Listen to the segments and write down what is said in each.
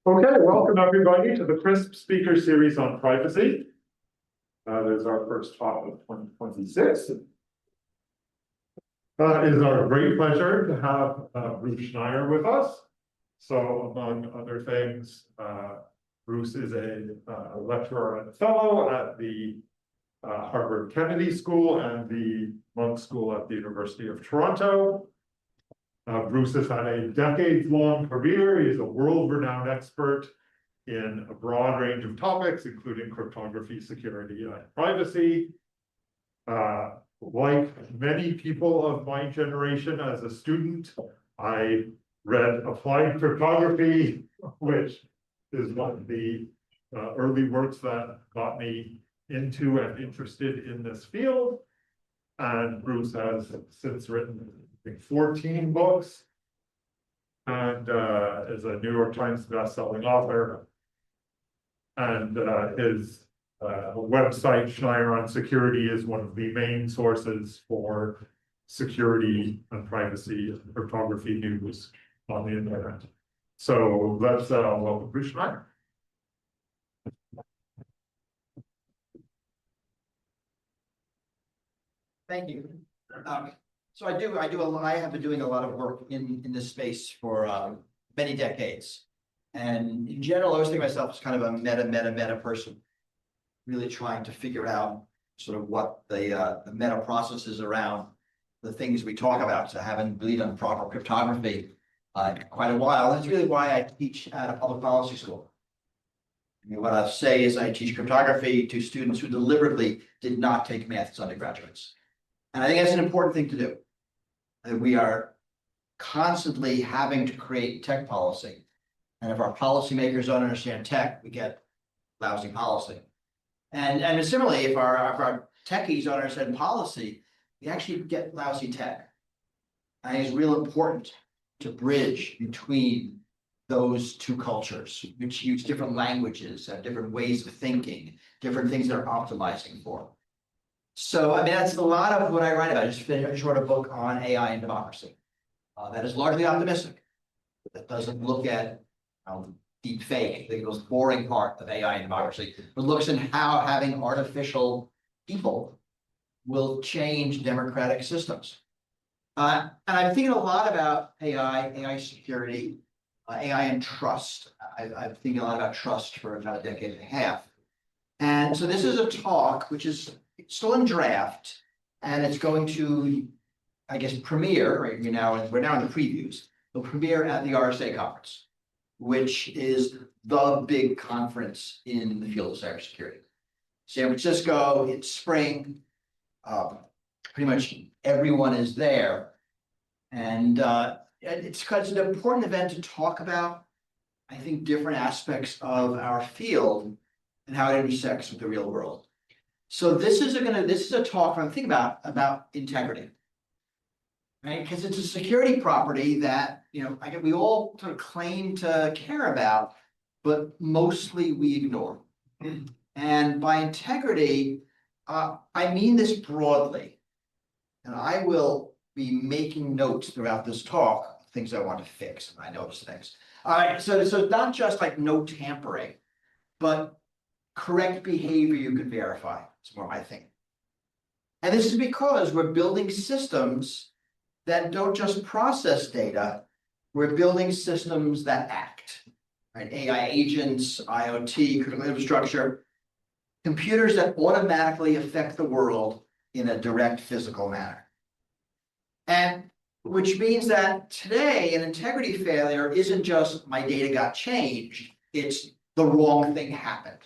Okay, welcome everybody to the CrySP speaker series on privacy. This is our first talk of 2026. It is our great pleasure to have Bruce Schneier with us. So among other things, Bruce is a lecturer and fellow at the Harvard Kennedy School and the Munk School at the University of Toronto. Bruce has had a decades-long career. He's a world-renowned expert in a broad range of topics, including cryptography, security, and privacy. Like many people of my generation, as a student, I read Applied Cryptography, which is one of the early works that got me into and interested in this field. And Bruce has since written, I think, 14 books and is a New York Times bestselling author. And his website, Schneier on Security, is one of the main sources for security and privacy and cryptography news on the internet. So let's welcome Bruce Schneier. Thank you. So I have been doing a lot of work in this space for many decades. And in general, I always think of myself as kind of a meta person, really trying to figure out sort of what the meta processes around the things we talk about. So I haven't really done proper cryptography quite a while. That's really why I teach at a public policy school. I mean, what I say is I teach cryptography to students who deliberately did not take math as undergraduates. And I think that's an important thing to do. And we are constantly having to create tech policy. And if our policymakers don't understand tech, we get lousy policy. And similarly, if our techies don't understand policy, we actually get lousy tech. I think it's real important to bridge between those two cultures, which use different languages, have different ways of thinking, different things they're optimizing for. So, I mean, that's a lot of what I write about. I just wrote a book on AI and democracy that is largely optimistic, that doesn't look at deep fake, the most boring part of AI and democracy, but looks at how having artificial people will change democratic systems. And I'm thinking a lot about AI security, AI and trust. I've thinking a lot about trust for about a decade and a half. And so this is a talk which is still in draft, and it's going to, I guess, premiere, right? We're now in the previews. It'll premiere at the RSA conference, which is the big conference in the field of cybersecurity. San Francisco, it's spring. Pretty much everyone is there. And it's an important event to talk about, I think, different aspects of our field and how it intersects with the real world. So this is a talk I'm thinking about integrity, right? Because it's a security property that, you know, we all sort of claim to care about, but mostly we ignore. And by integrity, I mean this broadly, and I will be making notes throughout this talk, things I want to fix, and I notice things. All right, so not just like no tampering, but correct behavior you can verify. It's more my thing. And this is because we're building systems that don't just process data, we're building systems that act, right? AI agents, IoT, critical infrastructure, computers that automatically affect the world in a direct physical manner. And which means that today an integrity failure isn't just my data got changed, it's the wrong thing happened.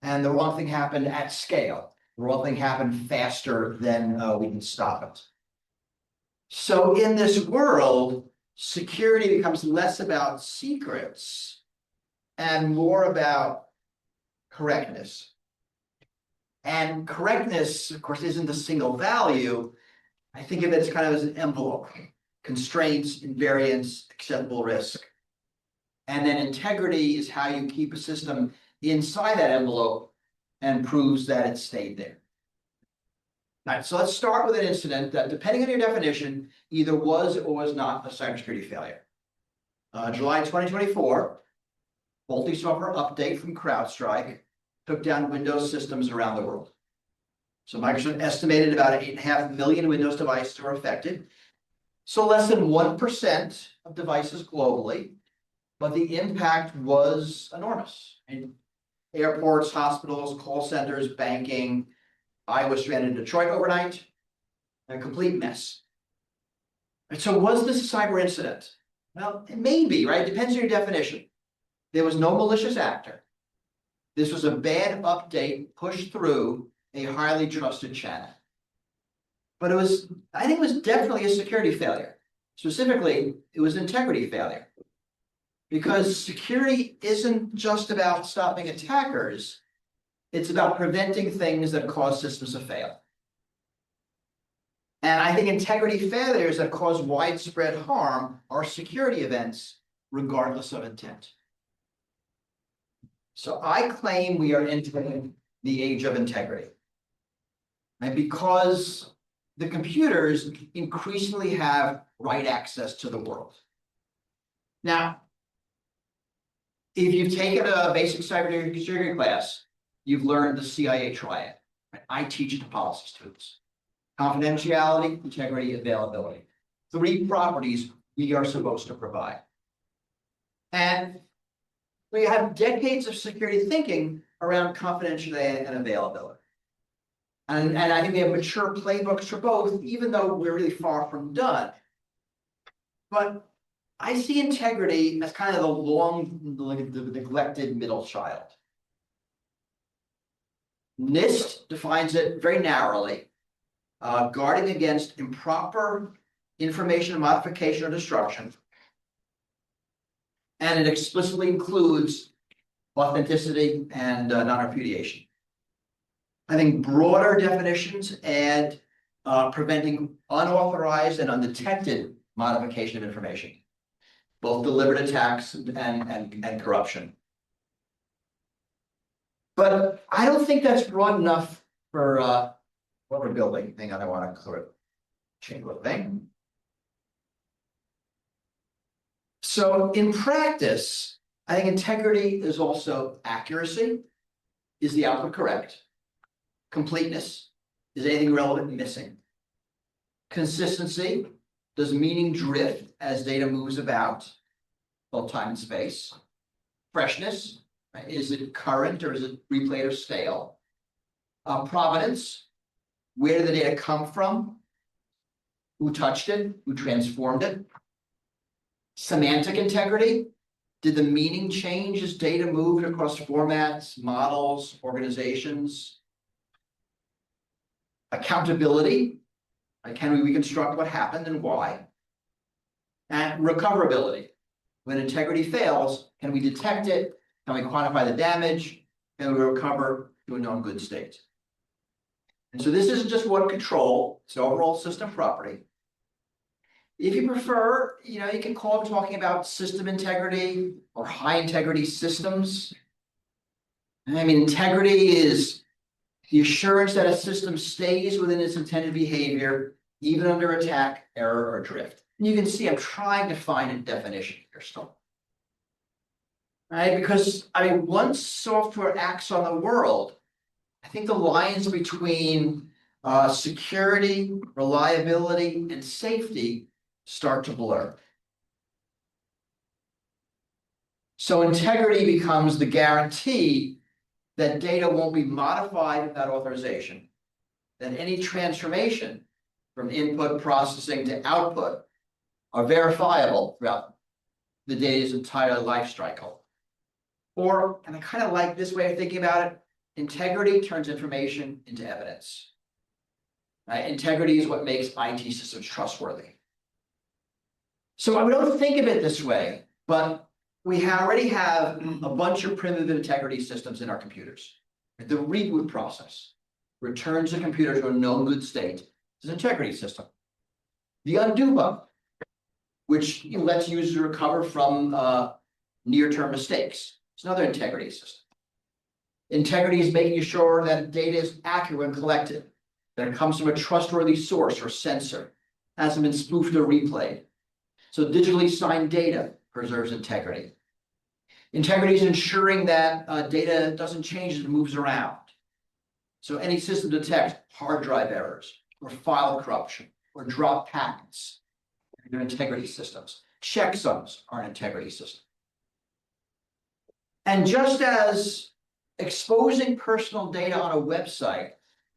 And the wrong thing happened at scale. The wrong thing happened faster than we can stop it. So in this world, security becomes less about secrets and more about correctness. And correctness, of course, isn't a single value. I think of it as kind of as an envelope: constraints, invariance, acceptable risk. And then integrity is how you keep a system inside that envelope and proves that it stayed there. All right, so let's start with an incident that, depending on your definition, either was or was not a cybersecurity failure. July 2024, faulty software update from CrowdStrike took down Windows systems around the world. So Microsoft estimated about 8.5 million Windows devices were affected. So less than 1% of devices globally, but the impact was enormous. And airports, hospitals, call centers, banking. I was stranded in Detroit overnight, a complete mess. And so was this a cyber incident? Well, it may be, right? It depends on your definition. There was no malicious actor. This was a bad update pushed through a highly trusted channel. But I think it was definitely a security failure. Specifically, it was an integrity failure. Because security isn't just about stopping attackers, it's about preventing things that cause systems to fail. And I think integrity failures that cause widespread harm are security events, regardless of intent. So I claim we are entering the age of integrity. And because the computers increasingly have write access to the world. Now, if you've taken a basic cybersecurity class, you've learned the CIA Triad. I teach it to policy students. Confidentiality, integrity, availability. 3 properties we are supposed to provide. And we have decades of security thinking around confidentiality and availability. And I think we have mature playbooks for both, even though we're really far from done. But I see integrity as kind of the neglected middle child. NIST defines it very narrowly, guarding against improper information modification or destruction. And it explicitly includes authenticity and non-repudiation. I think broader definitions add preventing unauthorized and undetected modification of information, both deliberate attacks and corruption. But I don't think that's broad enough for what we're building. Hang on, I want to sort of change one thing. So in practice, I think integrity is also accuracy. Is the output correct? Completeness. Is anything relevant missing? Consistency. Does meaning drift as data moves about, both time and space? Freshness. Right? Is it current or is it replayed or stale? Provenance. Where did the data come from? Who touched it? Who transformed it? Semantic integrity. Did the meaning change as data moved across formats, models, organizations? Accountability. Can we reconstruct what happened and why? And recoverability. When integrity fails, can we detect it? Can we quantify the damage? Can we recover to a known good state? And so this isn't just one control, it's overall system property. If you prefer, you can call it talking about system integrity or high integrity systems. I mean, integrity is the assurance that a system stays within its intended behavior, even under attack, error, or drift. And you can see I'm trying to find a definition here still. Right? Because, once software acts on the world, I think the lines between security, reliability, and safety start to blur. So integrity becomes the guarantee that data won't be modified without authorization, that any transformation from input processing to output are verifiable throughout the data's entire life cycle. Or, and I kind of like this way of thinking about it, integrity turns information into evidence. Right? Integrity is what makes IT systems trustworthy. So we don't think of it this way, but we already have a bunch of primitive integrity systems in our computers. The reboot process returns the computer to a known good state. It's an integrity system. The undo button, which lets users recover from near-term mistakes. It's another integrity system. Integrity is making sure that data is accurate when collected, that it comes from a trustworthy source or sensor, hasn't been spoofed or replayed. So digitally signed data preserves integrity. Integrity is ensuring that data doesn't change as it moves around. So any system detects hard drive errors or file corruption or drop packets. They're integrity systems. Checksums are an integrity system. And just as exposing personal data on a website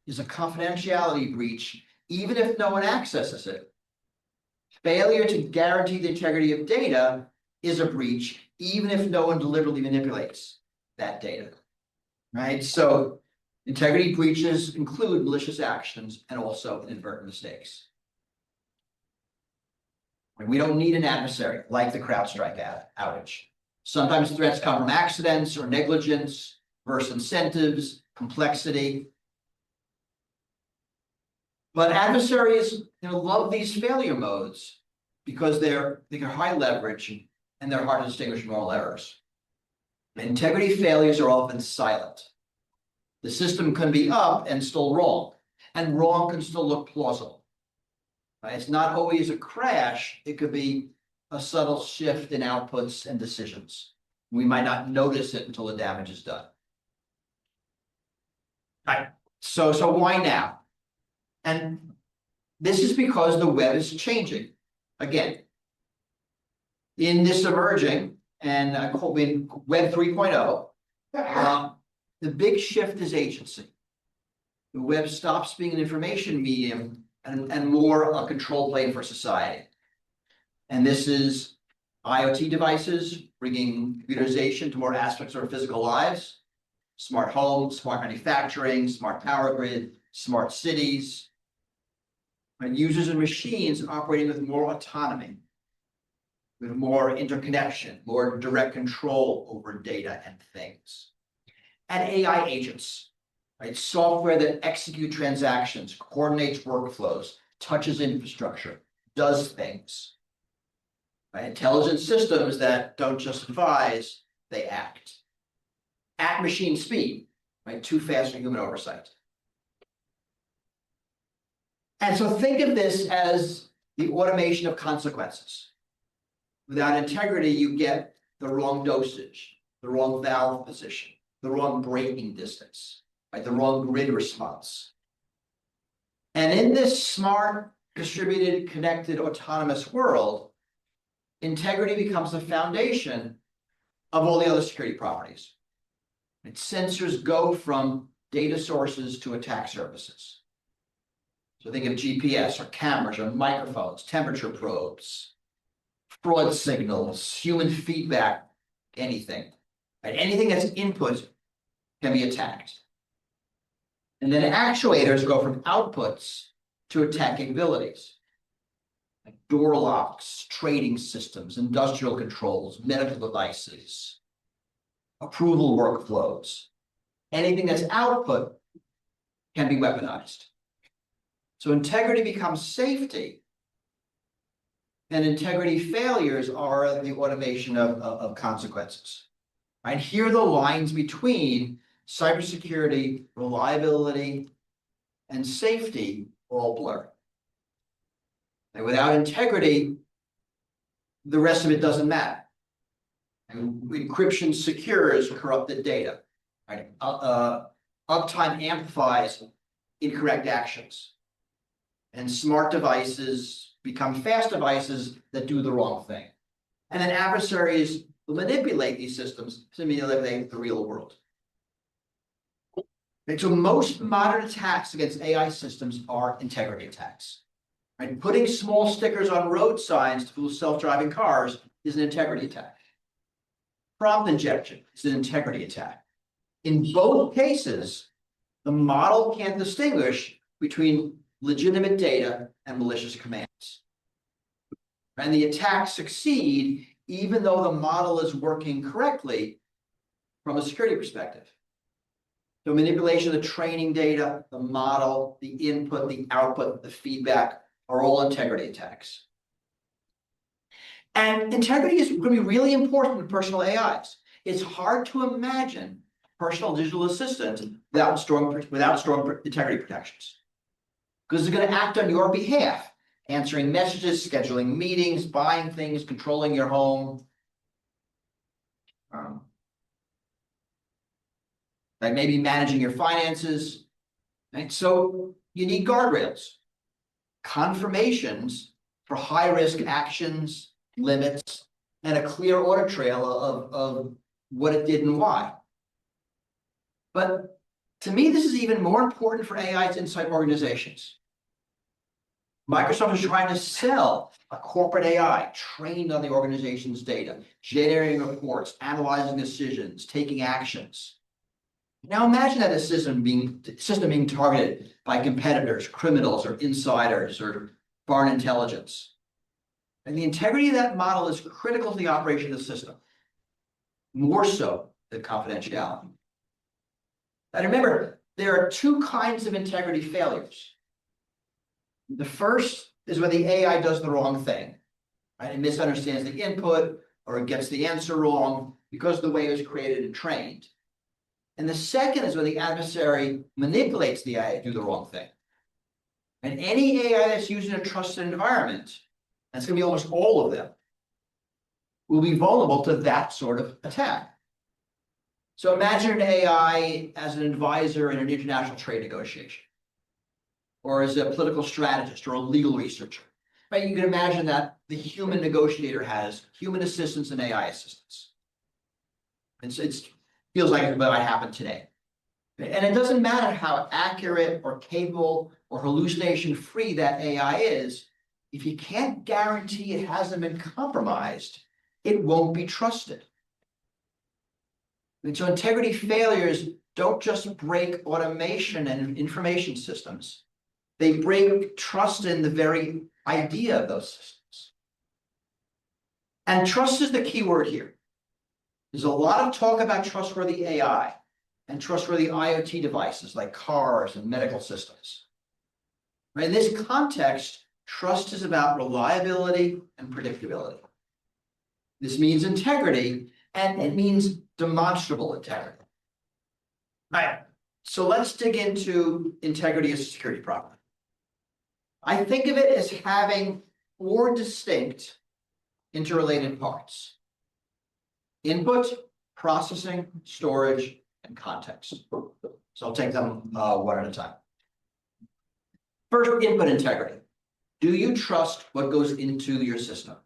is a confidentiality breach, even if no one accesses it, failure to guarantee the integrity of data is a breach, even if no one deliberately manipulates that data, right? So integrity breaches include malicious actions and also inadvertent mistakes. And we don't need an adversary like the CrowdStrike outage. Sometimes threats come from accidents or negligence, versus incentives, complexity. But adversaries, love these failure modes because they're high leverage and they're hard to distinguish from all errors. Integrity failures are often silent. The system can be up and still wrong, and wrong can still look plausible. Right? It's not always a crash. It could be a subtle shift in outputs and decisions. We might not notice it until the damage is done. All right. So why now? And this is because the web is changing. Again, in this emerging and in Web 3.0, the big shift is agency. The web stops being an information medium and more a control plane for society. And this is IoT devices, bringing computerization to more aspects of our physical lives, smart homes, smart manufacturing, smart power grid, smart cities, and users and machines operating with more autonomy, with more interconnection, more direct control over data and things. And AI agents, right? Software that execute transactions, coordinates workflows, touches infrastructure, does things. Right? Intelligent systems that don't just advise, they act. At machine speed, right? Too fast for human oversight. And so think of this as the automation of consequences. Without integrity, you get the wrong dosage, the wrong valve position, the wrong braking distance, right? The wrong grid response. And in this smart, distributed, connected, autonomous world, integrity becomes the foundation of all the other security properties. And sensors go from data sources to attack surfaces. So think of GPS or cameras or microphones, temperature probes, fraud signals, human feedback, anything. Right? Anything that's input can be attacked. And then actuators go from outputs to attack capabilities. Like door locks, trading systems, industrial controls, medical devices, approval workflows. Anything that's output can be weaponized. So integrity becomes safety, and integrity failures are the automation of consequences. Right? Here are the lines between cybersecurity, reliability, and safety all blur. And without integrity, the rest of it doesn't matter. And encryption secures corrupted data. Right? Uptime amplifies incorrect actions. And smart devices become fast devices that do the wrong thing. And then adversaries will manipulate these systems to manipulate the real world. And so most modern attacks against AI systems are integrity attacks. Right? Putting small stickers on road signs to fool self-driving cars is an integrity attack. Prompt injection is an integrity attack. In both cases, the model can't distinguish between legitimate data and malicious commands. And the attacks succeed even though the model is working correctly from a security perspective. So manipulation of the training data, the model, the input, the output, the feedback are all integrity attacks. And integrity is going to be really important in personal AIs. It's hard to imagine personal digital assistant without strong integrity protections. Because it's going to act on your behalf, answering messages, scheduling meetings, buying things, controlling your home. Like maybe managing your finances, right? So you need guardrails, confirmations for high-risk actions, limits, and a clear audit trail of what it did and why. But to me, this is even more important for AIs inside organizations. Microsoft is trying to sell a corporate AI trained on the organization's data, generating reports, analyzing decisions, taking actions. Now imagine that a system being targeted by competitors, criminals, or insiders, or foreign intelligence. And the integrity of that model is critical to the operation of the system, more so than confidentiality. And remember, there are two kinds of integrity failures. The first is when the AI does the wrong thing, right? It misunderstands the input or it gets the answer wrong because of the way it was created and trained. And the second is when the adversary manipulates the AI to do the wrong thing. And any AI that's used in a trusted environment, that's going to be almost all of them, will be vulnerable to that sort of attack. So imagine an AI as an advisor in an international trade negotiation, or as a political strategist or a legal researcher. Right? You can imagine that the human negotiator has human assistants and AI assistants. It feels like it might happen today. And it doesn't matter how accurate or capable or hallucination-free that AI is, if you can't guarantee it hasn't been compromised, it won't be trusted. And so integrity failures don't just break automation and information systems. They break trust in the very idea of those systems. And trust is the key word here. There's a lot of talk about trustworthy AI and trustworthy IoT devices like cars and medical systems. Right? In this context, trust is about reliability and predictability. This means integrity, and it means demonstrable integrity. All right, so let's dig into integrity as a security problem. I think of it as having four distinct interrelated parts: input, processing, storage, and context. So I'll take them one at a time. First, input integrity. Do you trust what goes into your system?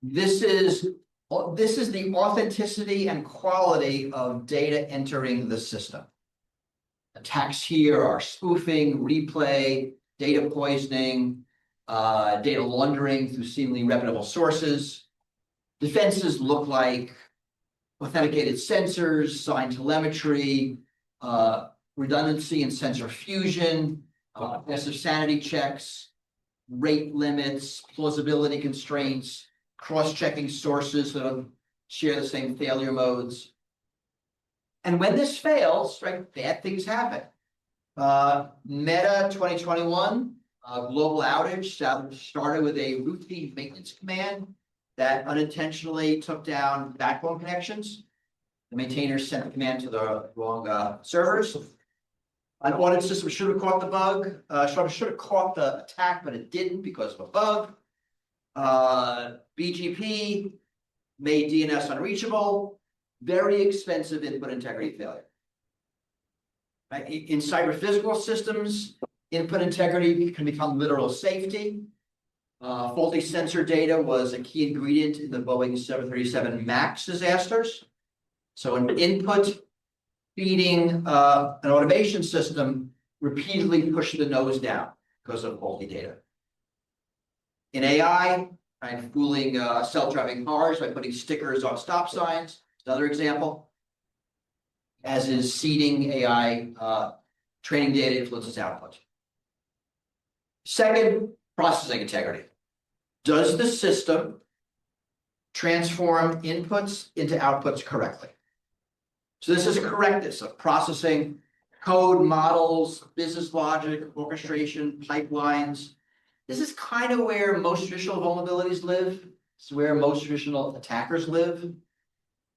This is the authenticity and quality of data entering the system. Attacks here are spoofing, replay, data poisoning, data laundering through seemingly reputable sources. Defenses look like authenticated sensors, signed telemetry, redundancy and sensor fusion, excessive sanity checks, rate limits, plausibility constraints, cross-checking sources that don't share the same failure modes. And when this fails, right, bad things happen. Meta 2021, global outage started with a routine maintenance command that unintentionally took down backbone connections. The maintainers sent the command to the wrong servers. An audit system should have caught the bug, should have caught the attack, but it didn't because of a bug. BGP made DNS unreachable, very expensive input integrity failure. Right? In cyber physical systems, input integrity can become literal safety. Faulty sensor data was a key ingredient in the Boeing 737 MAX disasters. So an input feeding an automation system repeatedly pushed the nose down because of faulty data. In AI, right, fooling self-driving cars by putting stickers on stop signs, another example, as is seeding AI training data influences output. Second, processing integrity. Does the system transform inputs into outputs correctly? So this is correctness of processing code, models, business logic, orchestration, pipelines. This is kind of where most traditional vulnerabilities live. It's where most traditional attackers live.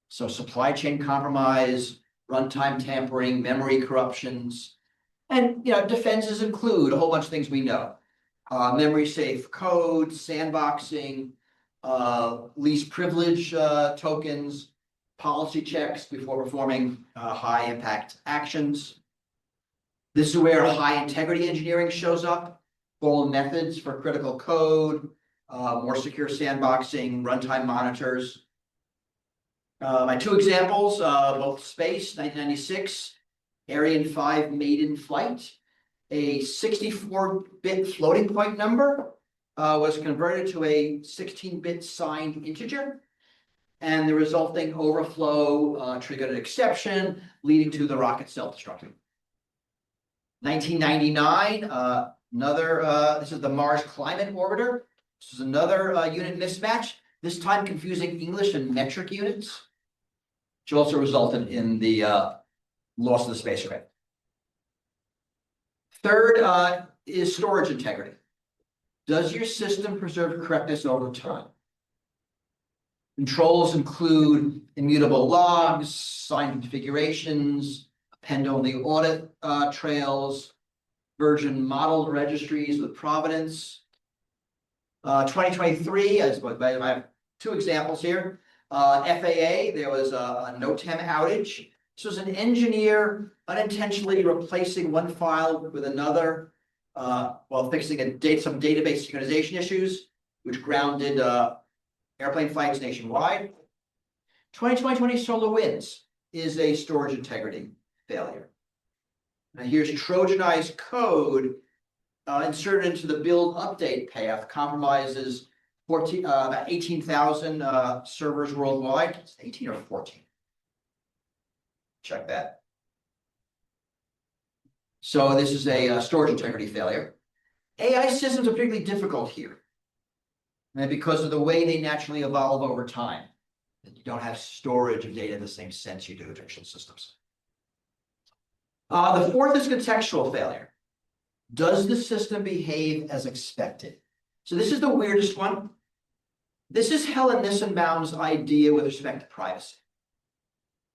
So supply chain compromise, runtime tampering, memory corruptions, and defenses include a whole bunch of things we know. Memory safe code, sandboxing, least privilege tokens, policy checks before performing high impact actions. This is where high integrity engineering shows up, formal methods for critical code, more secure sandboxing, runtime monitors. My two examples, both space, 1996, Ariane 5 maiden flight, a 64-bit floating point number was converted to a 16-bit signed integer, and the resulting overflow triggered an exception, leading to the rocket self-destructing. 1999, this is the Mars Climate Orbiter. This is another unit mismatch, this time confusing English and metric units, which also resulted in the loss of the spacecraft. Third is storage integrity. Does your system preserve correctness over time? Controls include immutable logs, signed configurations, append-only audit trails, version model registries with provenance. 2023, I have two examples here. FAA, there was a NOTAM outage. This was an engineer unintentionally replacing one file with another while fixing some database synchronization issues, which grounded airplane flights nationwide. 2020 SolarWinds is a storage integrity failure. Now here's Trojanized code inserted into the build update path, compromises about 18,000 servers worldwide. It's 18 or 14. Check that. So this is a storage integrity failure. AI systems are particularly difficult here, and because of the way they naturally evolve over time. You don't have storage of data in the same sense you do with traditional systems. The fourth is contextual failure. Does the system behave as expected? So this is the weirdest one. This is Helen Nissenbaum's idea with respect to privacy,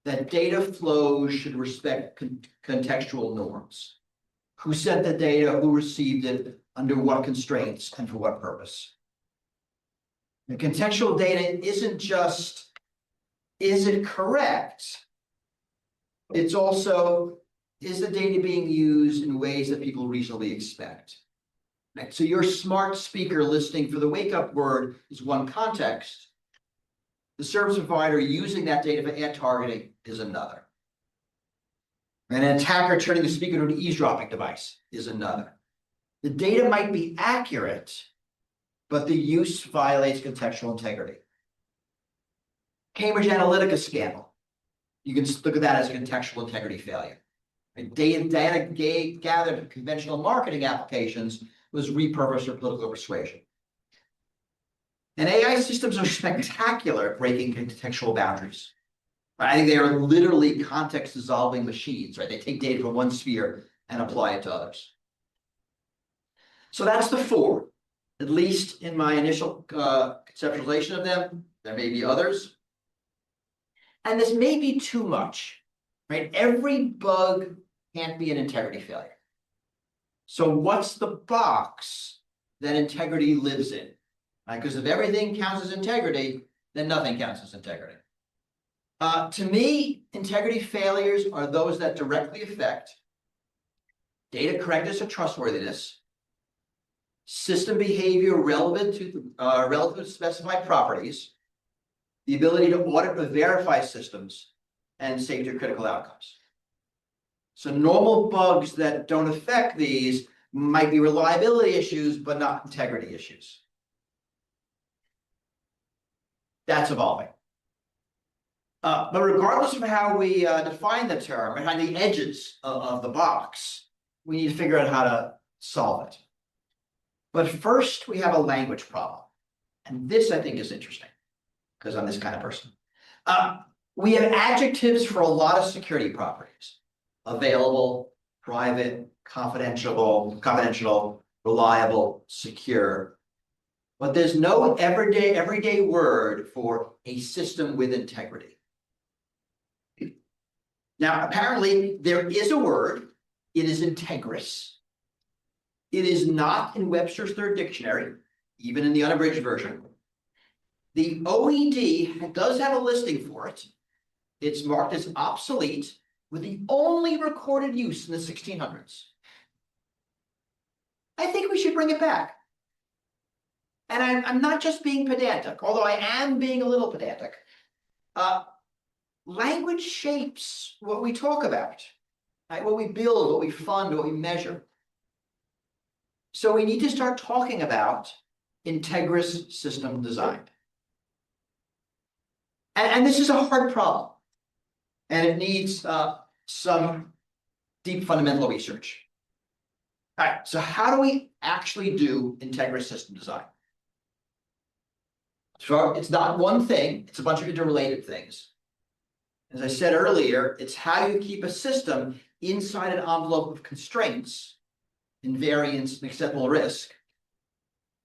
that data flows should respect contextual norms. Who sent the data, who received it, under what constraints, and for what purpose. The contextual data isn't just, is it correct? It's also, is the data being used in ways that people reasonably expect? Right? So your smart speaker listening for the wake-up word is one context. The service provider using that data for ad targeting is another. And an attacker turning the speaker into an eavesdropping device is another. The data might be accurate, but the use violates contextual integrity. Cambridge Analytica scandal. You can look at that as a contextual integrity failure. Data gathered in conventional marketing applications was repurposed for political persuasion. And AI systems are spectacular at breaking contextual boundaries. I think they are literally context-dissolving machines, right? They take data from one sphere and apply it to others. So that's the four, at least in my initial conceptualization of them. There may be others. And this may be too much, right? Every bug can't be an integrity failure. So what's the box that integrity lives in? Right? Because if everything counts as integrity, then nothing counts as integrity. To me, integrity failures are those that directly affect data correctness or trustworthiness, system behavior relevant to specified properties, the ability to audit or verify systems, and safety critical outcomes. So normal bugs that don't affect these might be reliability issues, but not integrity issues. That's evolving. But regardless of how we define the term, behind the edges of the box, we need to figure out how to solve it. But first, we have a language problem. And this, I think, is interesting, because I'm this kind of person. We have adjectives for a lot of security properties: available, private, confidential, reliable, secure. But there's no everyday word for a system with integrity. Now, apparently, there is a word. It is integrous. It is not in Webster's Third Dictionary, even in the unabridged version. The OED does have a listing for it, It's marked as obsolete with the only recorded use in the 1600s. I think we should bring it back. And I'm not just being pedantic, although I am being a little pedantic. Language shapes what we talk about, right? What we build, what we fund, what we measure. So we need to start talking about integrous system design. And this is a hard problem. And it needs some deep fundamental research. All right, so how do we actually do integrous system design? So it's not one thing, it's a bunch of interrelated things. As I said earlier, it's how you keep a system inside an envelope of constraints, invariance, and acceptable risk.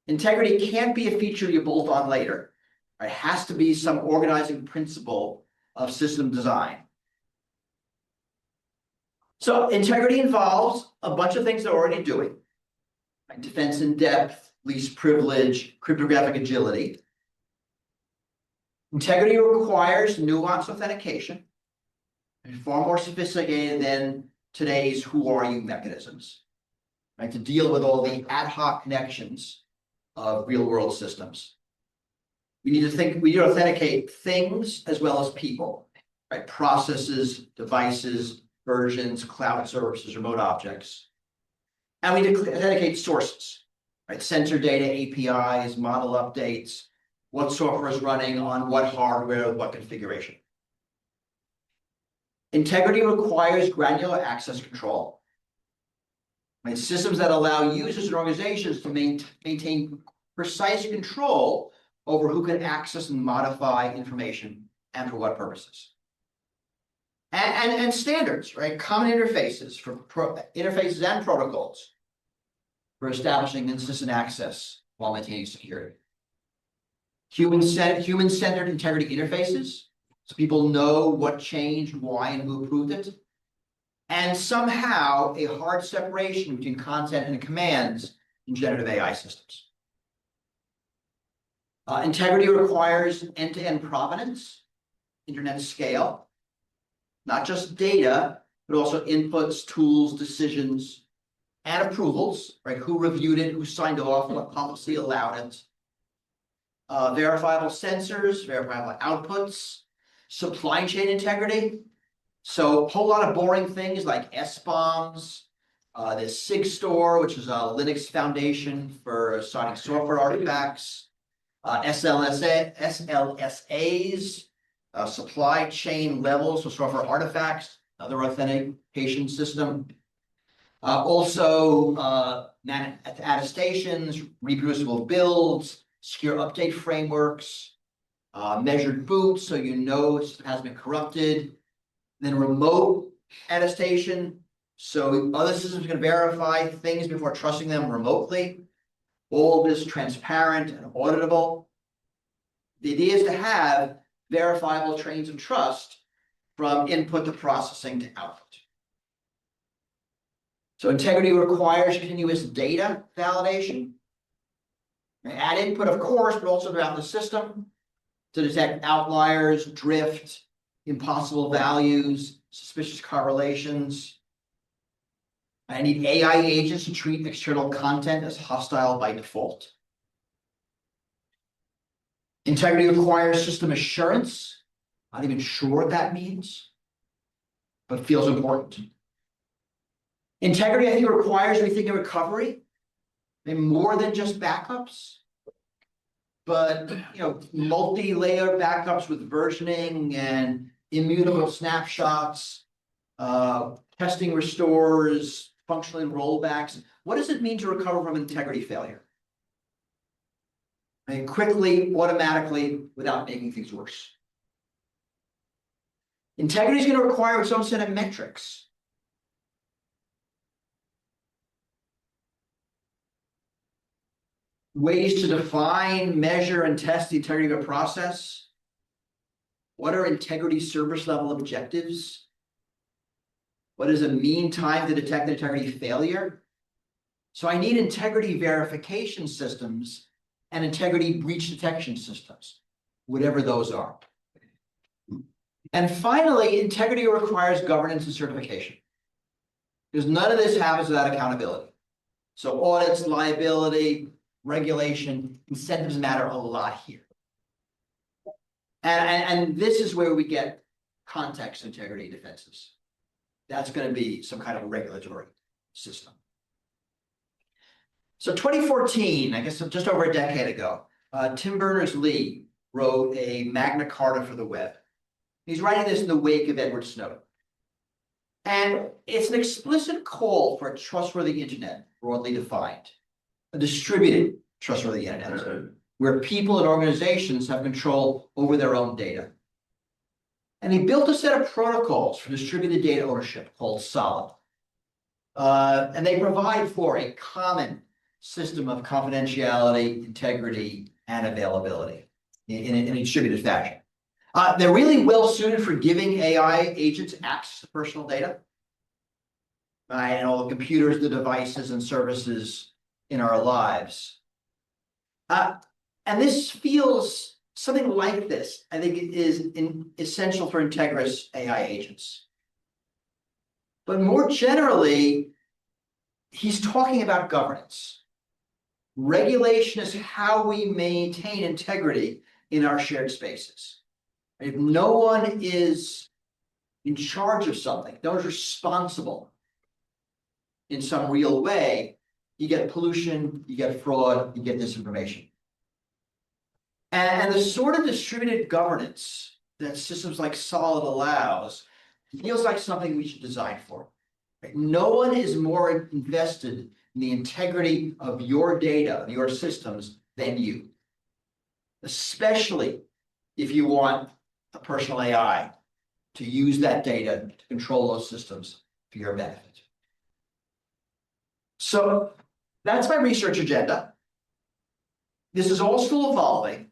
Integrity can't be a feature you bolt on later. It has to be some organizing principle of system design. So integrity involves a bunch of things they're already doing. Like defense in depth, least privilege, cryptographic agility. Integrity requires nuanced authentication, and far more sophisticated than today's who are you mechanisms, right? To deal with all the ad hoc connections of real world systems. We need to authenticate things as well as people, right? Processes, devices, versions, cloud services, remote objects. And we need to authenticate sources, right? Sensor data, APIs, model updates, what software is running on what hardware, with what configuration. Integrity requires granular access control. Right? Systems that allow users and organizations to maintain precise control over who can access and modify information and for what purposes. And standards, right? Common interfaces for interfaces and protocols for establishing consistent access while maintaining security. Human-centered integrity interfaces, so people know what changed, why, and who approved it. And somehow a hard separation between content and commands in generative AI systems. Integrity requires end-to-end provenance, internet scale, not just data, but also inputs, tools, decisions, and approvals, right? Who reviewed it, who signed off, what policy allowed it. Verifiable sensors, verifiable outputs, supply chain integrity. So a whole lot of boring things like SBOMs, the SIG store, which is a Linux foundation for assigning software artifacts, SLSAs, supply chain levels for software artifacts, another authentication system. Also attestations, reproducible builds, secure update frameworks, measured boot, so you know it has been corrupted. Then remote attestation, so other systems can verify things before trusting them remotely. All this transparent and auditable. The idea is to have verifiable trains of trust from input to processing to output. So integrity requires continuous data validation. At input, of course, but also throughout the system to detect outliers, drift, impossible values, suspicious correlations. I need AI agents to treat external content as hostile by default. Integrity requires system assurance. Not even sure what that means, but feels important. Integrity, I think, requires rethinking recovery. Maybe more than just backups, but multi-layer backups with versioning and immutable snapshots, testing restores, functional rollbacks. What does it mean to recover from integrity failure? And quickly, automatically, without making things worse. Integrity is going to require its own set of metrics. Ways to define, measure, and test the integrity of a process. What are integrity service level objectives? What is a mean time to detect an integrity failure? So I need integrity verification systems and integrity breach detection systems, whatever those are. And finally, integrity requires governance and certification. Because none of this happens without accountability. So audits, liability, regulation, incentives matter a lot here. And this is where we get context integrity defenses. That's going to be some kind of regulatory system. So 2014, I guess just over a decade ago, Tim Berners-Lee wrote a Magna Carta for the web. He's writing this in the wake of Edward Snowden. And it's an explicit call for a trustworthy internet, broadly defined, a distributed trustworthy internet, where people and organizations have control over their own data. And he built a set of protocols for distributed data ownership called SOLID. And they provide for a common system of confidentiality, integrity, and availability in a distributed fashion. They're really well suited for giving AI agents access to personal data, and all the computers, the devices, and services in our lives. And this feels something like this, I think, is essential for integrous AI agents. But more generally, he's talking about governance. Regulation is how we maintain integrity in our shared spaces. If no one is in charge of something, no one's responsible in some real way, you get pollution, you get fraud, you get disinformation. And the sort of distributed governance that systems like SOLID allows feels like something we should design for. Right? No one is more invested in the integrity of your data, your systems, than you, especially if you want a personal AI to use that data to control those systems for your benefit. So that's my research agenda. This is all still evolving.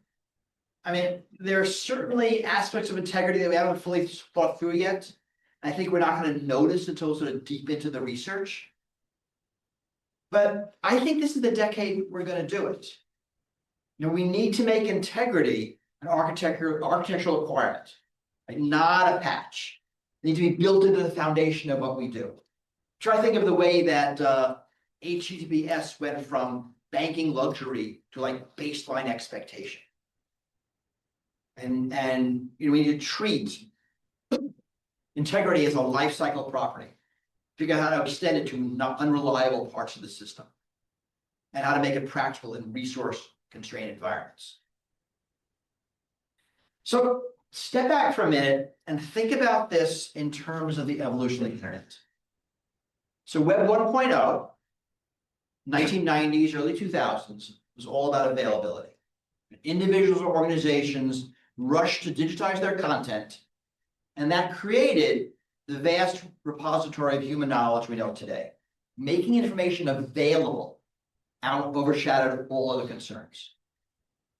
I mean, there are certainly aspects of integrity that we haven't fully thought through yet. I think we're not going to notice until sort of deep into the research. But I think this is the decade we're going to do it. You know, we need to make integrity an architectural requirement, right? Not a patch. It needs to be built into the foundation of what we do. Try to think of the way that HTTPS went from banking luxury to like baseline expectation. And you know, we need to treat integrity as a life cycle property. Figure out how to extend it to unreliable parts of the system and how to make it practical in resource-constrained environments. So step back for a minute and think about this in terms of the evolution of the internet. So Web 1.0, 1990s, early 2000s, was all about availability. Individuals or organizations rushed to digitize their content, and that created the vast repository of human knowledge we know today. Making information available overshadowed all other concerns.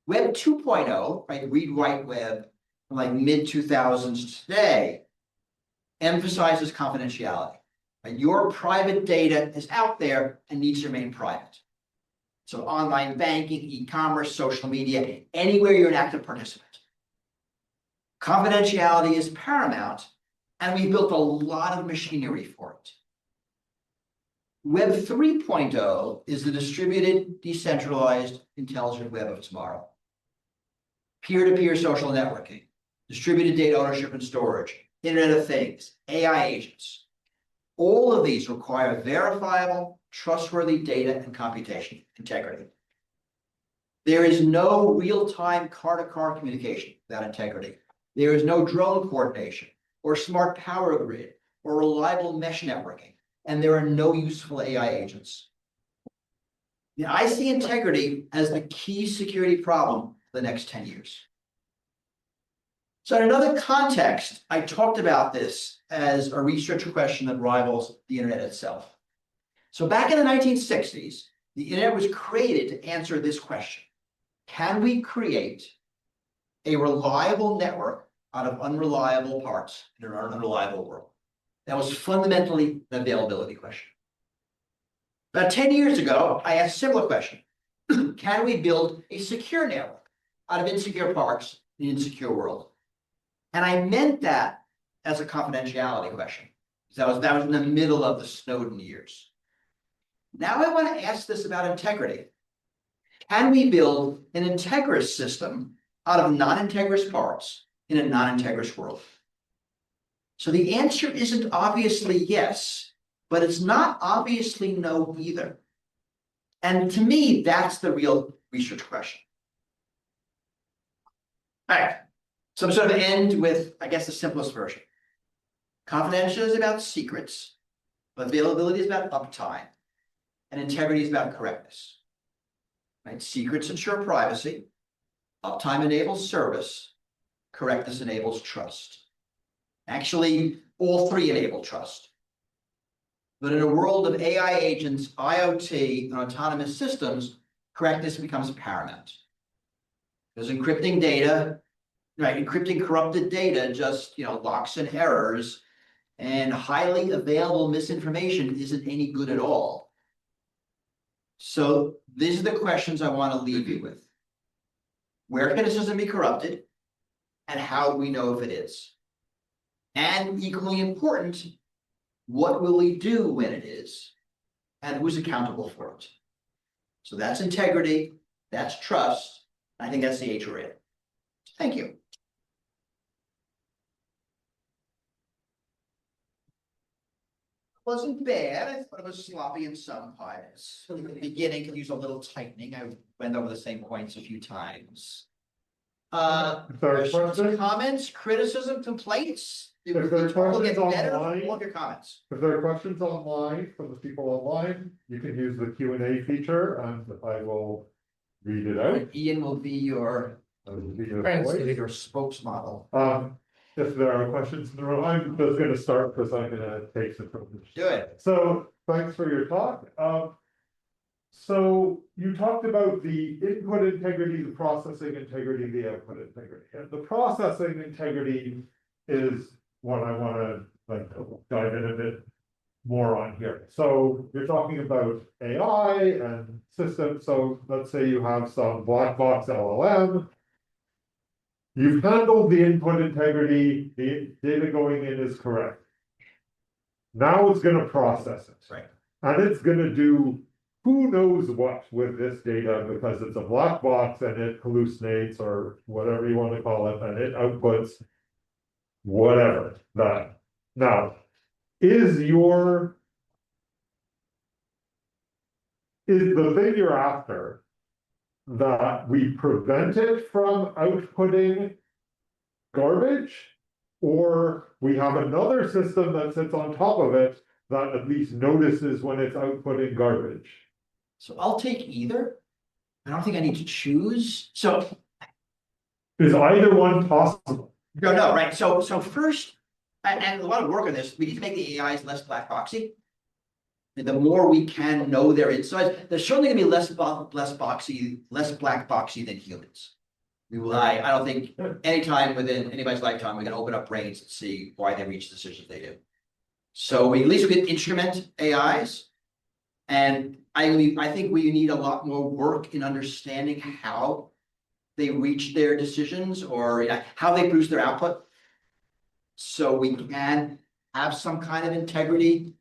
Web 2.0, right, read, write web, from like mid-2000s today, emphasizes confidentiality. Right? Your private data is out there and needs to remain private. So online banking, e-commerce, social media, anywhere you're an active participant. Confidentiality is paramount, and we've built a lot of machinery for it. Web 3.0 is the distributed, decentralized, intelligent web of tomorrow. Peer-to-peer social networking, distributed data ownership and storage, Internet of Things, AI agents. All of these require verifiable, trustworthy data and computation integrity. There is no real-time car-to-car communication without integrity. There is no drone coordination or smart power grid or reliable mesh networking, and there are no useful AI agents. Now, I see integrity as the key security problem for the next 10 years. So in another context, I talked about this as a researcher question that rivals the internet itself. So back in the 1960s, the internet was created to answer this question. Can we create a reliable network out of unreliable parts in an unreliable world? That was fundamentally an availability question. About 10 years ago, I asked a similar question. Can we build a secure network out of insecure parts in an insecure world? And I meant that as a confidentiality question. That was in the middle of the Snowden years. Now I want to ask this about integrity. Can we build an integrous system out of non-integrous parts in a non-integrous world? So the answer isn't obviously yes, but it's not obviously no either. And to me, that's the real research question. All right, so I'm sort of end with, I guess, the simplest version. Confidentiality is about secrets, availability is about uptime, and integrity is about correctness. Right? Secrets ensure privacy, uptime enables service, correctness enables trust. Actually, all three enable trust. But in a world of AI agents, IoT, and autonomous systems, correctness becomes paramount. Because encrypting data, right, encrypting corrupted data just, locks in errors, and highly available misinformation isn't any good at all. So these are the questions I want to leave you with. Where can a system be corrupted? And how do we know if it is? And equally important, what will we do when it is? And who's accountable for it? So that's integrity, that's trust. I think that's the Triad. Thank you. Wasn't bad. I thought it was sloppy in some parts. In the beginning, could use a little tightening. I went over the same points a few times. Questions? Comments, criticism, complaints? If there are questions Better, online, all of your comments. if there are questions online from the people online, you can use the Q&A feature and I will read it out. Ian will be your spokesmodel. If there are questions in the room, I'm just gonna start because I'm gonna take some privilege. Do it. So thanks for your talk. So you talked about the input integrity, the processing integrity, the output integrity. And the processing integrity is what I want to dive in a bit more on here. So you're talking about AI and systems. So let's say you have some black box LLM. You've handled the input integrity, the data going in is correct. Now it's going to process it. Right. And it's going to do who knows what with this data because it's a black box and it hallucinates or whatever you want to call it, and it outputs whatever that. Now, is the thing you're after that we prevent it from outputting garbage, or we have another system that sits on top of it that at least notices when it's outputting garbage? So I'll take either. I don't think I need to choose. So is either one possible? No, right. So first, and a lot of work on this, we need to make the AIs less black boxy. And the more we can know their insides, there's certainly gonna be less black boxy than humans. I don't think anytime within anybody's lifetime, we can open up brains and see why they reach the decisions they do. So at least we can instrument AIs. And I think we need a lot more work in understanding how they reach their decisions or how they produce their output. So we can have some kind of integrity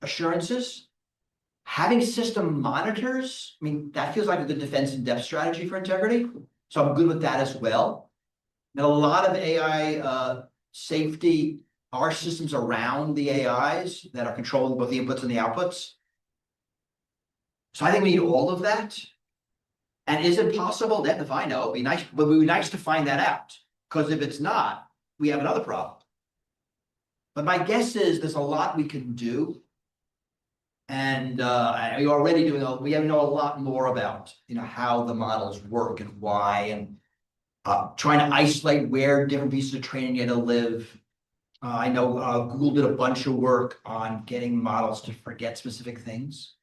assurances. Having system monitors, I mean, that feels like a good defense in depth strategy for integrity. So I'm good with that as well. And a lot of AI safety are systems around the AIs that are controlling both the inputs and the outputs. So I think we need all of that. And is it possible? Then if I know, it'd be nice, but it would be nice to find that out. Because if it's not, we have another problem. But my guess is there's a lot we can do. And we already doing we know a lot more about how the models work and why, and trying to isolate where different pieces of training data live. I know Google did a bunch of work on getting models to forget specific things.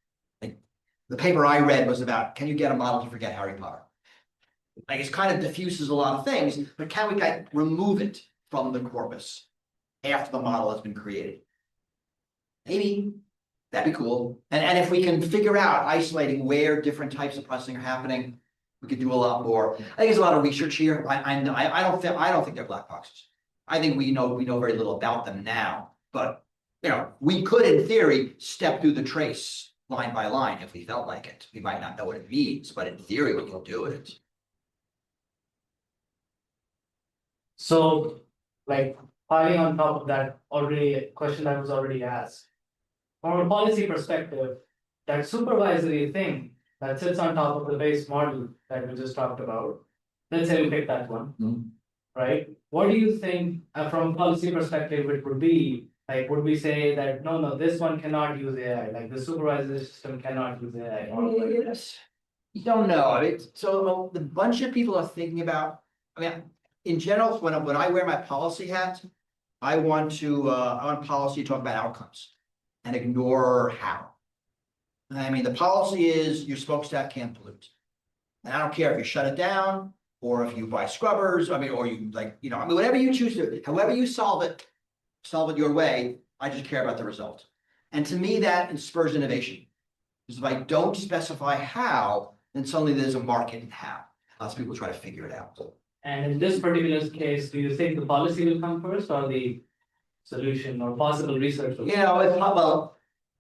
Like the paper I read was about, can you get a model to forget Harry Potter? Like it's kind of diffuses a lot of things, but can we remove it from the corpus after the model has been created? Maybe. That'd be cool. And if we can figure out isolating where different types of processing are happening, We could do a lot more. I think there's a lot of research here. I don't think they're black boxes. I think we know very little about them now, but we could, in theory, step through the trace line by line if we felt like it. We might not know what it means, but in theory, we can do it. So, like, piling on top of that, already a question that was already asked. From a policy perspective, that supervisory thing that sits on top of the base model that we just talked about, let's say we pick that one, right? What do you think, from a policy perspective, it would be? Like, would we say that, no, this one cannot use AI, like the supervisory system cannot use AI? Yes. You don't know. So the bunch of people are thinking about, in general, when I wear my policy hat, I want policy to talk about outcomes and ignore how. The policy is your smokestack can't pollute. And I don't care if you shut it down or if you buy scrubbers, or you whatever you choose to, however you solve it your way. I just care about the result. And to me, that spurs innovation. Because if I don't specify how, then suddenly there's a market in how. Lots of people try to figure it out. And in this particular case, do you think the policy will come first or the solution or possible research? It's not, well,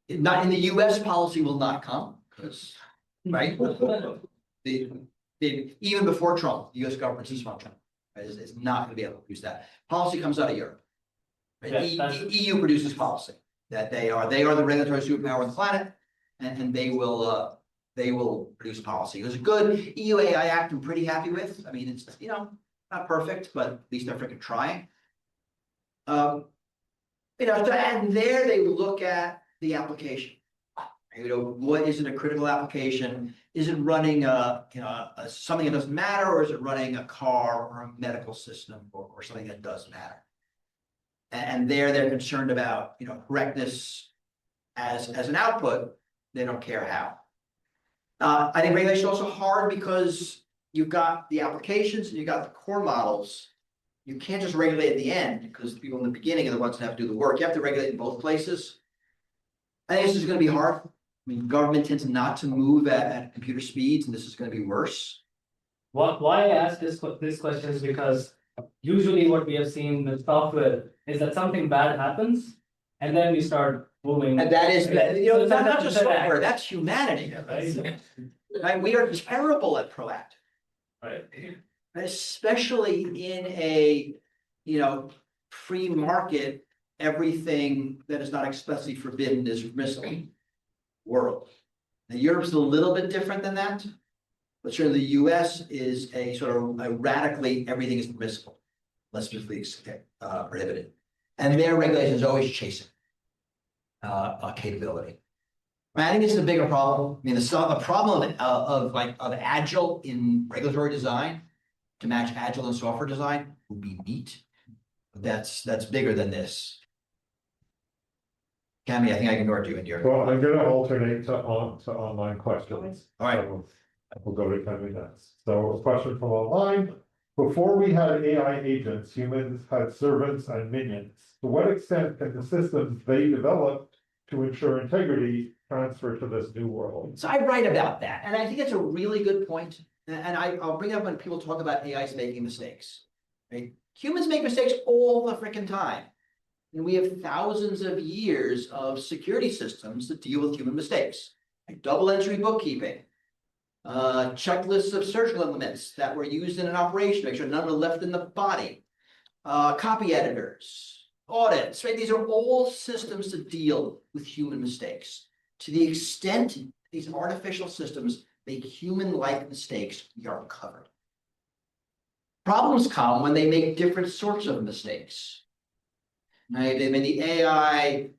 not in the US, policy will not come because, right? Even before Trump, the US government is from Trump, right, is not going to be able to use that. Policy comes out of Europe. Right? Yes, EU produces policy that they are the regulatory superpower on the planet, and they will produce policy. It was a good EU AI Act I'm pretty happy with. It's not perfect, but at least they're freaking trying. And there they look at the application. What is it a critical application? Is it running something that doesn't matter, or is it running a car or a medical system or something that does matter? And they're concerned about correctness as an output. They don't care how. I think regulation is also hard because you've got the applications and you've got the core models. You can't just regulate at the end because the people in the beginning are the ones that have to do the work. You have to regulate in both places. I think this is going to be hard. Government tends not to move at computer speeds, and this is going to be worse. Why I ask this question is because usually what we have seen with software is that something bad happens, and then we start moving. And that is, So not just software, that's humanity. Right? We are terrible at proactive. Right. Especially in a, free market, everything that is not expressly forbidden is permissible world. Now, Europe's a little bit different than that, but certainly the US is a sort of a radically everything is permissible, less specifically prohibited. And their regulation is always chasing capability. I think this is a bigger problem. The problem of agile in regulatory design to match agile in software design would be neat. But that's bigger than this. Cami, I think I ignored you in your. Well, I'm gonna alternate to online questions. All right. So we'll go to Cami next. So a question from online. Before we had AI agents, humans had servants and minions. To what extent can the systems they developed to ensure integrity transfer to this new world? So I write about that, and I think it's a really good point. And I'll bring it up when people talk about AIs making mistakes. Right? Humans make mistakes all the freaking time. And we have thousands of years of security systems that deal with human mistakes, like double entry bookkeeping, checklists of surgical implements that were used in an operation to make sure none were left in the body, copy editors, audits, right? These are all systems that deal with human mistakes. To the extent these artificial systems make human-like mistakes, we are covered. Problems come when they make different sorts of mistakes. Right? The AI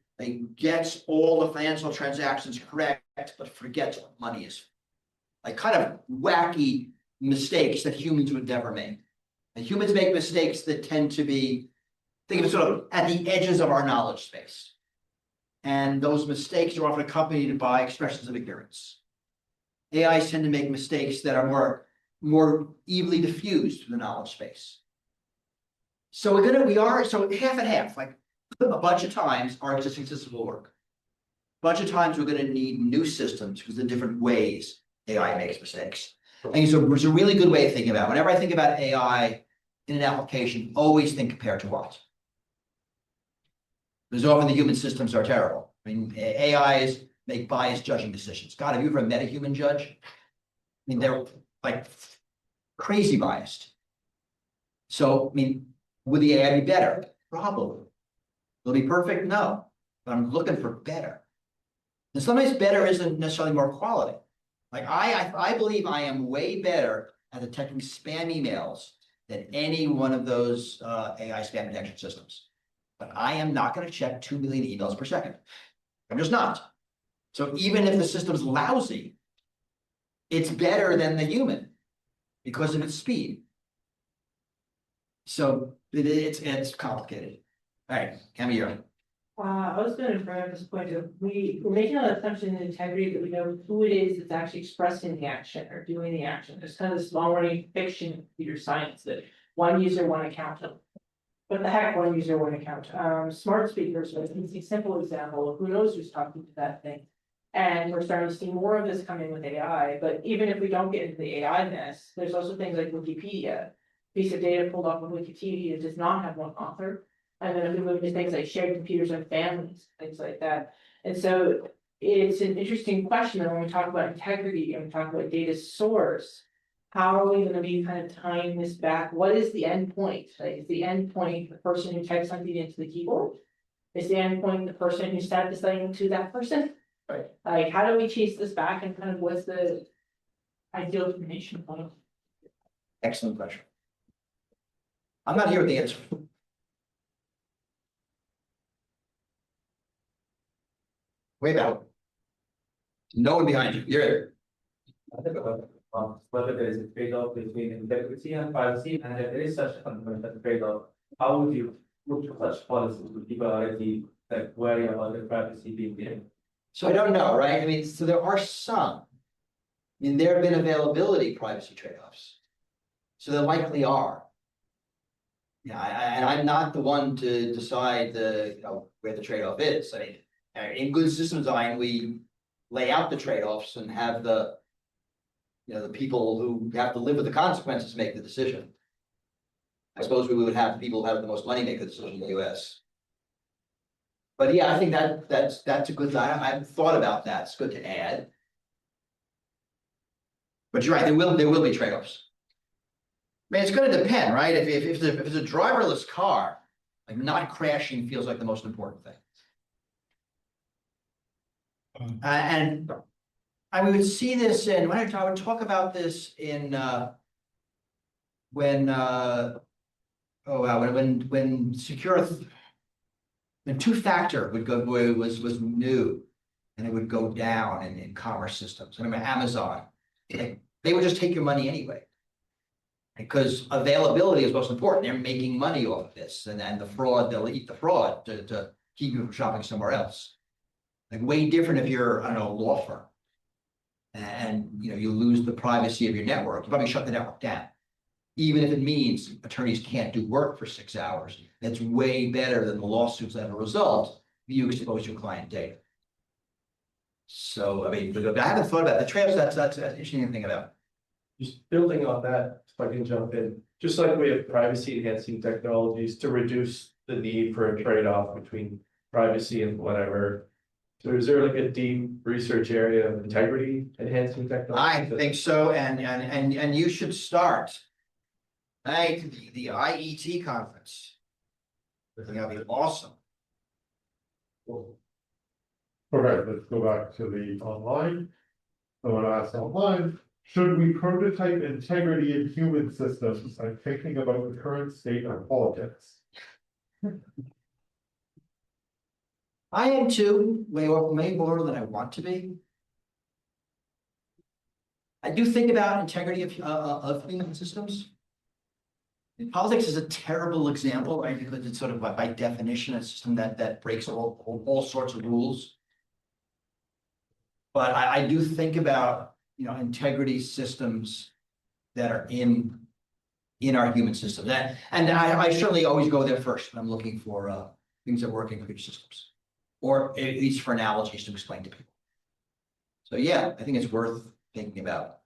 gets all the financial transactions correct, but forgets what money is. Kind of wacky mistakes that humans would never make. And humans make mistakes that tend to be, think of it sort of at the edges of our knowledge space. And those mistakes are often accompanied by expressions of ignorance. AIs tend to make mistakes that are more evenly diffused through the knowledge space. So so half and half, a bunch of times our existing systems will work. A bunch of times we're going to need new systems because of the different ways AI makes mistakes. I think it's a really good way of thinking about it. Whenever I think about AI in an application, always think compared to what? Because often the human systems are terrible. I mean, AIs make biased judging decisions. God, have you ever met a human judge? I mean, they're like crazy biased. So, I mean, would the AI be better? Probably. Will it be perfect? No. But I'm looking for better. And sometimes better isn't necessarily more quality. Like I believe I am way better at detecting spam emails than any one of those AI spam detection systems. But I am not going to check 2 million emails per second. I'm just not. So even if the system's lousy, it's better than the human because of its speed. So it's complicated. All right, Cami, you're on. I was going to bring up this point of we're making an assumption in integrity that we know who it is that's actually expressing the action or doing the action. There's kind of this long running fiction in computer science that one user, one account. But the heck, one user, one account. Smart speakers are a simple example of who knows who's talking to that thing. And we're starting to see more of this coming with AI. But even if we don't get into the AI mess, there's also things like Wikipedia. Piece of data pulled off of Wikipedia does not have one author. And then if we move to things like shared computers and families, things like that. And so it's an interesting question that when we talk about integrity and we talk about data source, how are we going to be kind of tying this back? What is the end point? Like, is the end point the person who types something into the keyboard? Is the end point the person who sent this thing to that person? Right. Like, how do we chase this back and kind of what's the ideal termination point? Excellent question. I'm not here with the answer. Way back. No one behind you. You're it. I think about whether there is a trade-off between integrity and privacy, and if there is such a fundamental trade-off, how would you put such policies to people already like worry about their privacy being there? So I don't know, right? I mean, so there are some. I mean, there have been availability privacy trade-offs. So there likely are. Yeah, and I'm not the one to decide where the trade-off is. I mean, in good system design, we lay out the trade-offs and have the people who have to live with the consequences make the decision. I suppose we would have people who have the most money make the decision in the US. But yeah, I think that's a good thing. I haven't thought about that. It's good to add. But you're right, there will be trade-offs. I mean, it's going to depend, right? If it's a driverless car, like not crashing feels like the most important thing. And I would see this in when I would talk about this in when secure when two-factor would go was new and it would go down in commerce systems. I remember Amazon, they would just take your money anyway. Because availability is most important. They're making money off of this, and then the fraud, they'll eat the fraud to keep you from shopping somewhere else. Like way different if you're, I don't know, a law firm. And you lose the privacy of your network. You probably shut the network down. Even if it means attorneys can't do work for 6 hours. That's way better than the lawsuits that are a result if you expose your client data. So I mean, I haven't thought about the trade-offs. That's an interesting thing about. Just building on that, if I can jump in, just like we have privacy enhancing technologies to reduce the need for a trade-off between privacy and whatever. So is there like a deep research area of integrity enhancing technology? I think so, and you should start. Right, the IET conference. I think that'll be awesome. All right, let's go back to the online. I want to ask online. Should we prototype integrity in human systems? I'm thinking about the current state of politics. I am too, way more than I want to be. I do think about integrity of human systems. Politics is a terrible example, right? Because it's sort of by definition a system that breaks all sorts of rules. But I do think about integrity systems that are in our human systems. And I certainly always go there first when I'm looking for things that work in computer systems, or at least for analogies to explain to people. So yeah, I think it's worth thinking about.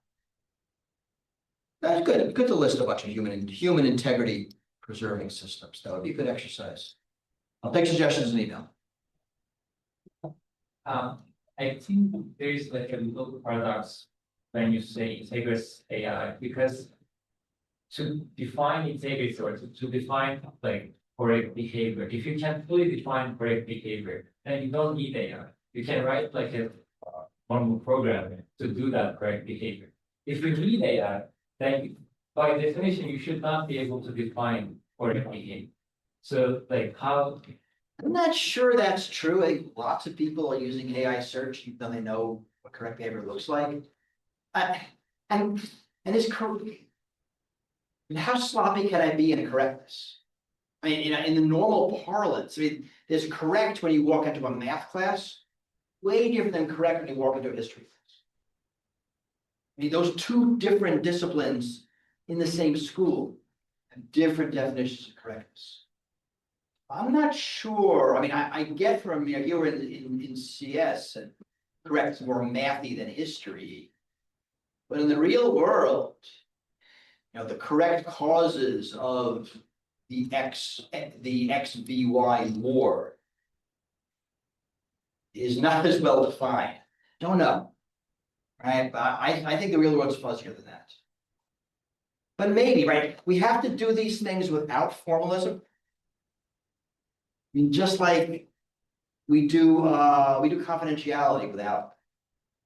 That's good, good to list a bunch of human integrity preserving systems, that would be a good exercise. I'll take suggestions in email. I think there is like a little paradox when you say integrous AI, because to define integrity or to define like correct behavior, if you can fully define correct behavior, then you don't need AI. You can write like a normal program to do that correct behavior. If you need AI, then by definition, you should not be able to define correct behavior. So like how I'm not sure that's true. I think lots of people are using AI search, even though they know what correct behavior looks like. And it's correct. How sloppy can I be in correctness? I mean, in the normal parlance, I mean, there's correct when you walk into a math class, way different than correct when you walk into a history class. I mean, those two different disciplines in the same school have different definitions of correctness. I'm not sure. I mean, I get from you were in CS and correct is more mathy than history, but in the real world, the correct causes of the XVY war is not as well defined. Don't know. Right? But I think the real world's fuzzier than that. But maybe, right? We have to do these things without formalism. I mean, just like we do confidentiality without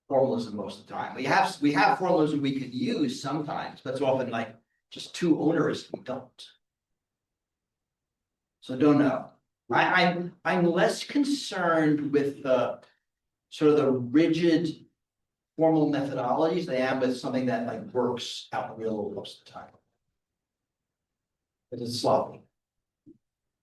formalism most of the time. We have formalism we could use sometimes, but it's often like just too onerous. We don't. So don't know. I'm less concerned with the sort of the rigid formal methodologies than I am with something that like works out in the real world most of the time. But it's sloppy.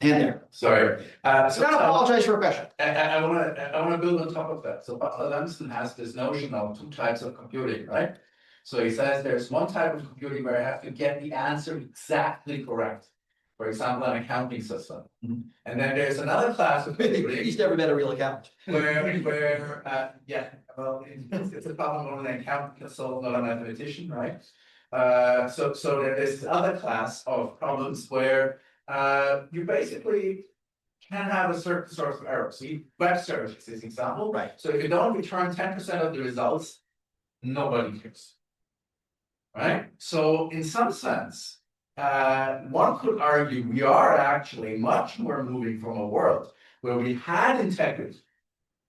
And there. Sorry. So not apologize for a question. I wanna build on top of that. So Butler Langston has this notion of two types of computing, right? So he says there's one type of computing where I have to get the answer exactly correct. For example, an accounting system. Mhm. And then there's another class of computing He's never met a real accountant. it's a problem when an accountant can solve, not a mathematician, right? So there's this other class of problems where you basically can have a certain source of error. See, web search is this example. Right. So if you don't return 10% of the results, nobody cares. Right? So in some sense, one could argue we are actually much more moving from a world where we had integrity,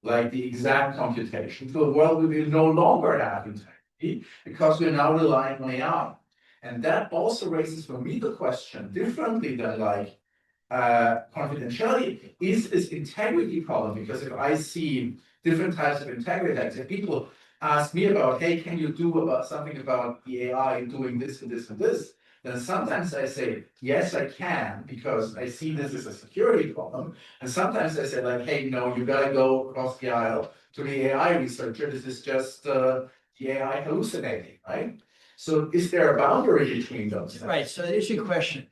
like the exact computation, to a world where we no longer have integrity because we're now relying on AI. And that also raises for me the question differently than like confidentiality. Is this integrity problem? Because if I see different types of integrity attacks, if people ask me about, hey, can you do something about the AI doing this and this and this? Then sometimes I say, yes, I can, because I see this as a security problem. And sometimes I say like, hey, no, you gotta go across the aisle to the AI researcher. This is just the AI hallucinating, right? So is there a boundary between those things? Right, so the issue question.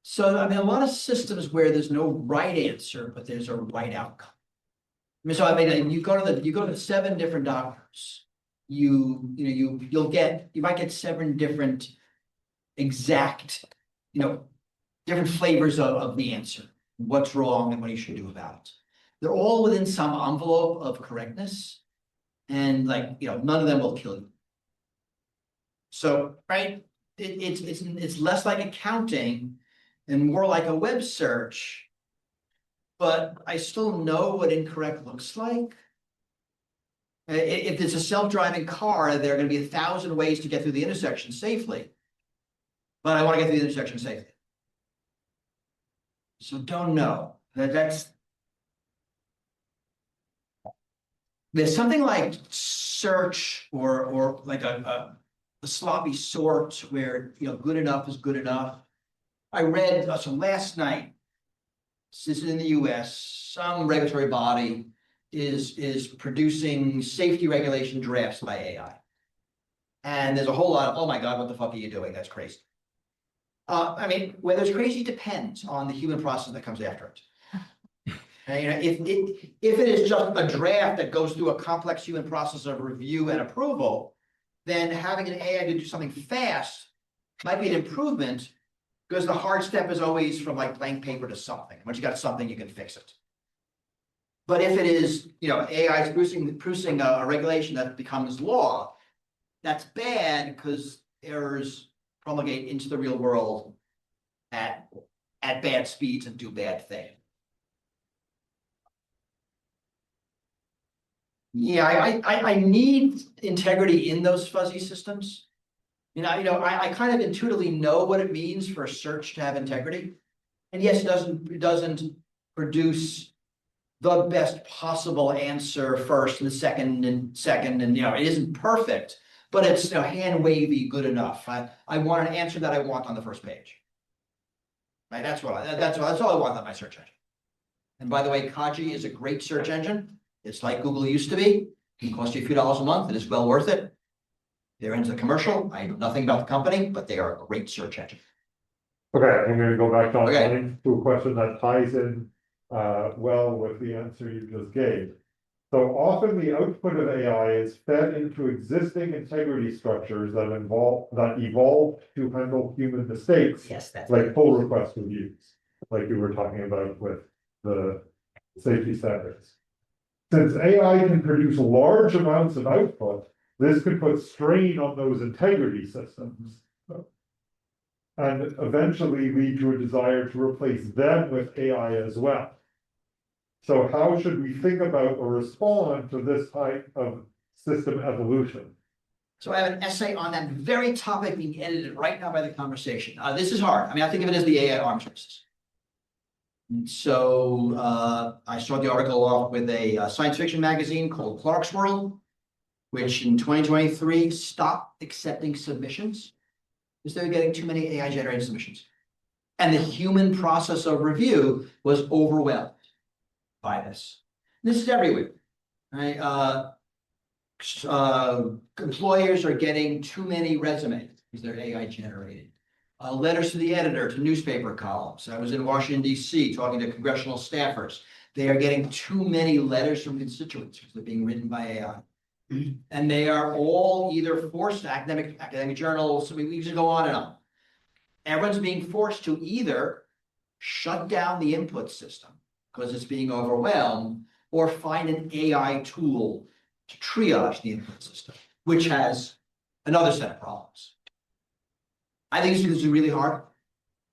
So I mean, a lot of systems where there's no right answer, but there's a right outcome. I mean, so I mean, you go to 7 different doctors. You might get 7 different exact, different flavors of the answer. What's wrong and what you should do about it. They're all within some envelope of correctness, and none of them will kill you. So, right, it's less like accounting and more like a web search, but I still know what incorrect looks like. If it's a self-driving car, there are going to be 1,000 ways to get through the intersection safely, but I want to get through the intersection safely. So don't know. There's something like search or like a sloppy sort where good enough is good enough. I read so last night, this is in the US, some regulatory body is producing safety regulation drafts by AI. And there's a whole lot of, oh my God, what the fuck are you doing? That's crazy. I mean, whether it's crazy depends on the human process that comes after it. And, if it is just a draft that goes through a complex human process of review and approval, then having an AI to do something fast might be an improvement. Because the hard step is always from like blank paper to something. Once you got something, you can fix it. But if it is, AI is producing a regulation that becomes law, that's bad because errors promulgate into the real world at bad speeds and do bad things. Yeah, I need integrity in those fuzzy systems. I kind of intuitively know what it means for a search to have integrity. And yes, it doesn't produce the best possible answer first and second, and it isn't perfect, but it's hand wavy good enough. I want an answer that I want on the first page. Right, that's all I want on my search engine. And by the way, Kaji is a great search engine. It's like Google used to be. It can cost you a few dollars a month. It is well worth it. They're into the commercial. I know nothing about the company, but they are a great search engine. Okay, I'm gonna go back Okay. to a question that ties in well with the answer you just gave. So often the output of AI is fed into existing integrity structures that evolved to handle human mistakes. Yes, that's Like pull request reviews, like you were talking about with the safety standards. Since AI can produce large amounts of output, this could put strain on those integrity systems. And eventually lead to a desire to replace them with AI as well. So how should we think about or respond to this type of system evolution? So I have an essay on that very topic being edited right now by the conversation. This is hard. I mean, I think of it as the AI arms races. And so I started the article off with a science fiction magazine called Clark's World, which in 2023 stopped accepting submissions because they were getting too many AI generated submissions. And the human process of review was overwhelmed by this. This is everywhere, right? Employers are getting too many resumes because they're AI generated. Letters to the editor, to newspaper columns. I was in Washington, D.C. talking to congressional staffers. They are getting too many letters from constituents because they're being written by AI. And they are all either forced to academic journals. I mean, we just go on and on. Everyone's being forced to either shut down the input system because it's being overwhelmed, or find an AI tool to triage the input system, which has another set of problems. I think this is really hard,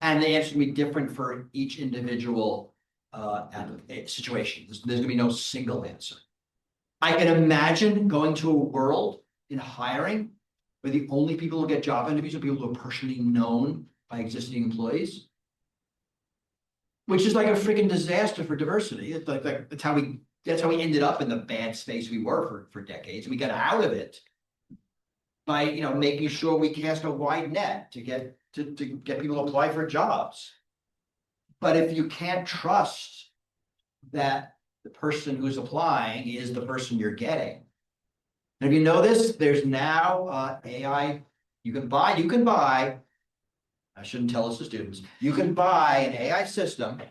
and the answer will be different for each individual situation. There's going to be no single answer. I can imagine going to a world in hiring where the only people who get job interviews are people who are personally known by existing employees, which is like a freaking disaster for diversity. It's like that's how we ended up in the bad space we were for decades. We got out of it by making sure we cast a wide net to get people to apply for jobs. But if you can't trust that the person who's applying is the person you're getting. And if you know this, there's now AI you can buy. I shouldn't tell this to students. You can buy an AI system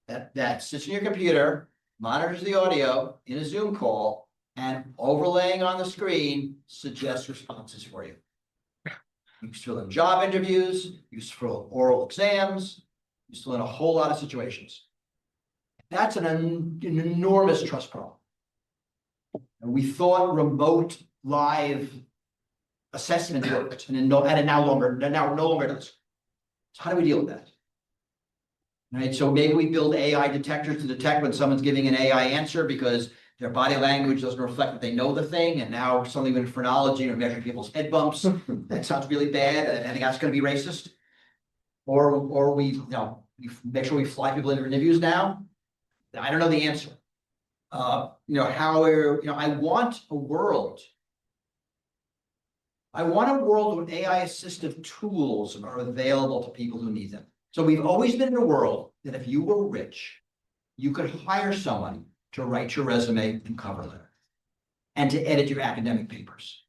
that sits in your computer, monitors the audio in a Zoom call, and overlaying on the screen suggests responses for you. You can fill in job interviews, you can fill in oral exams, you can fill in a whole lot of situations. That's an enormous trust problem. And we thought remote live assessment worked, and it no longer does. So how do we deal with that? Right, so maybe we build AI detectors to detect when someone's giving an AI answer because their body language doesn't reflect that they know the thing, and now something with phrenology or measuring people's head bumps, that sounds really bad, and I think that's going to be racist. Or we make sure we fly people into interviews now. I don't know the answer. I want a world. I want a world where AI assistive tools are available to people who need them. So we've always been in a world that if you were rich, you could hire someone to write your resume and cover letter, and to edit your academic papers,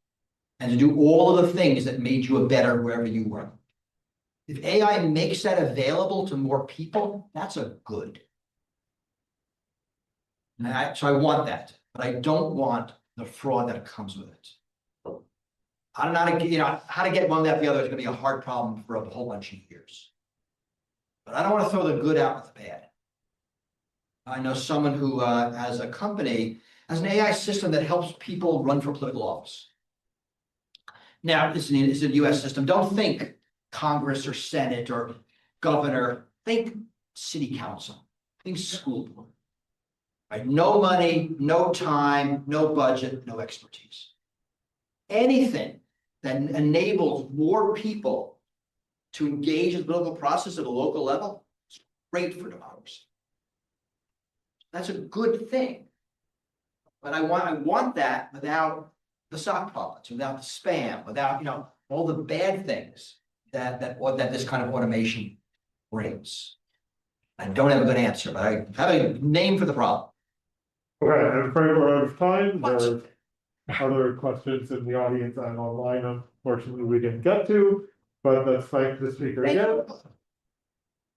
and to do all of the things that made you a better wherever you were. If AI makes that available to more people, that's a good. So I want that, but I don't want the fraud that comes with it. I don't know how to, how to get one without the other is gonna be a hard problem for a whole bunch of years. But I don't wanna throw the good out with the bad. I know someone who, has a company, has an AI system that helps people run for political office. Now, it's a US system. Don't think Congress or Senate or governor, think city council, think school board. Right? No money, no time, no budget, no expertise. Anything that enables more people to engage in the political process at a local level is great for democracy. That's a good thing. But I want that without the sock puppets, without the spam, without, all the bad things that this kind of automation brings. I don't have a good answer, but I have a name for the problem. Okay, I'm afraid we're out of time. What? There are other questions in the audience and online, unfortunately, we didn't get to, but let's thank the speaker Thank again. you.